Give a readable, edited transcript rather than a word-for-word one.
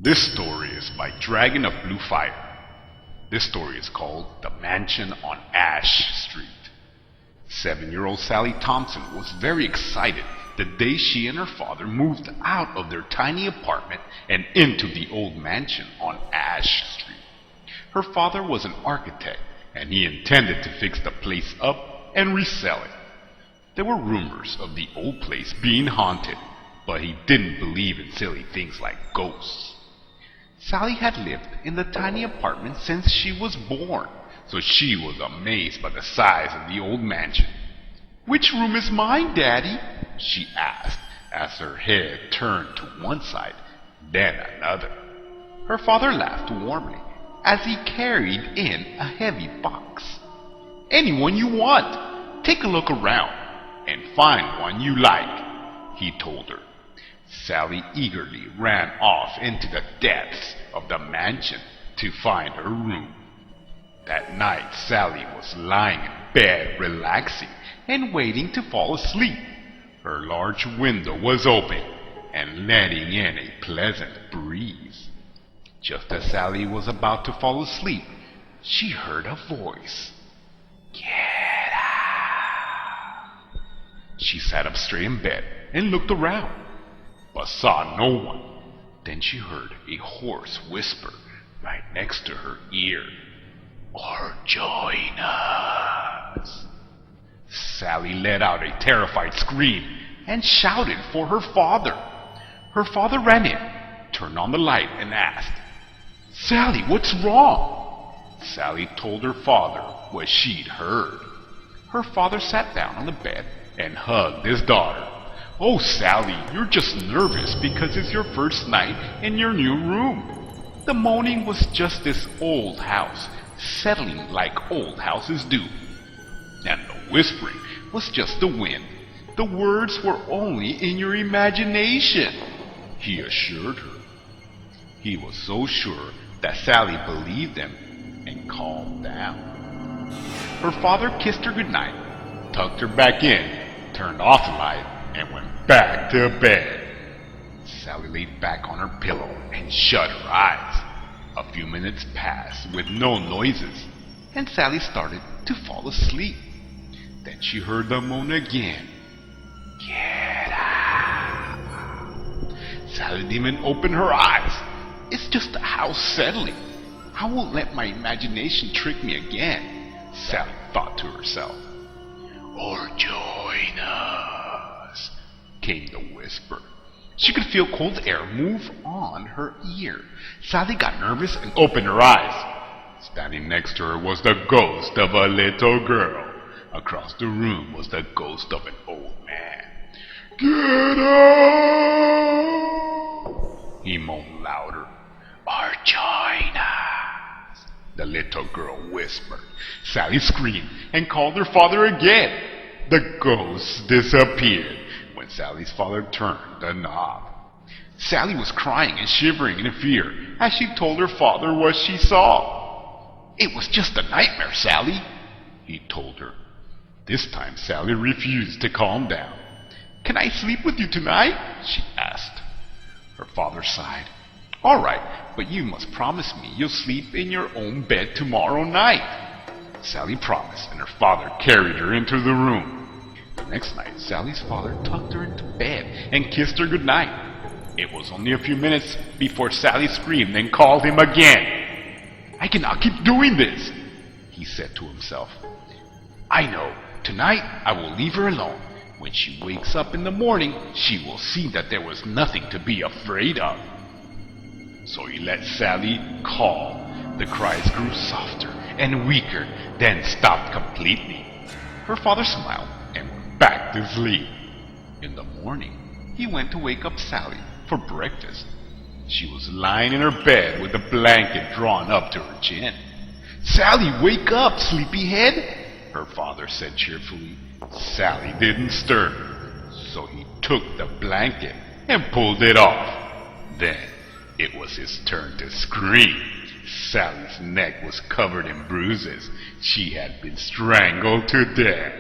This story is by DragonofBlueFire. This story is called The Mansion on Ash Street. 7-year-old Sally Thompson was very excited the day she and her father moved out of their tiny apartment and into the old mansion on Ash Street. Her father was an architect, and he intended to fix the place up and resell it. There were rumors of the old place being haunted, but he didn't believe in silly things like ghosts. Sally had lived in the tiny apartment since she was born, so she was amazed by the size of the old mansion. "Which room is mine, Daddy?" she asked as her head turned to one side, then another. Her father laughed warmly as he carried in a heavy box. "Any one you want. Take a look around and find one you like," he told her. Sally eagerly ran off into the depths of the mansion to find her room. That night, Sally was lying in bed, relaxing and waiting to fall asleep. Her large window was open and letting in a pleasant breeze. Just as Sally was about to fall asleep, she heard a voice. "Get out!" She sat up straight in bed and looked around, but saw no one. Then she heard a hoarse whisper right next to her ear. "Or join us." Sally let out a terrified scream and shouted for her father. Her father ran in, turned on the light, and asked, "Sally, what's wrong?" Sally told her father what she'd heard. Her father sat down on the bed and hugged his daughter. "Oh, Sally, you're just nervous because it's your first night in your new room. The moaning was just this old house settling like old houses do. And the whispering was just the wind. The words were only in your imagination," he assured her. He was so sure that Sally believed him and calmed down. Her father kissed her goodnight, tucked her back in, turned off the light, and went back to bed. Sally lay back on her pillow and shut her eyes. A few minutes passed with no noises, and Sally started to fall asleep. Then she heard the moan again. "Get out!" Sally didn't even open her eyes. "It's just the house settling. I won't let my imagination trick me again," Sally thought to herself. "Or join us," came the whisper. She could feel cold air move on her ear. Sally got nervous and opened her eyes. Standing next to her was the ghost of a little girl. Across the room was the ghost of an old man. "Get out!" he moaned louder. "Or join us," the little girl whispered. Sally screamed and called her father again. The ghost disappeared when Sally's father turned the knob. Sally was crying and shivering in fear as she told her father what she saw. "It was just a nightmare, Sally," he told her. This time Sally refused to calm down. "Can I sleep with you tonight?" she asked. Her father sighed. "All right, but you must promise me you'll sleep in your own bed tomorrow night." Sally promised, and her father carried her into the room. The next night, Sally's father tucked her into bed and kissed her goodnight. It was only a few minutes before Sally screamed and called him again. "I cannot keep doing this," he said to himself. "I know. Tonight I will leave her alone. When she wakes up in the morning, she will see that there was nothing to be afraid of." So he let Sally call. The cries grew softer and weaker, then stopped completely. Her father smiled and went back to sleep. In the morning, he went to wake up Sally for breakfast. She was lying in her bed with a blanket drawn up to her chin. "Sally, wake up, sleepyhead," her father said cheerfully. Sally didn't stir, so he took the blanket and pulled it off. Then it was his turn to scream. Sally's neck was covered in bruises. She had been strangled to death.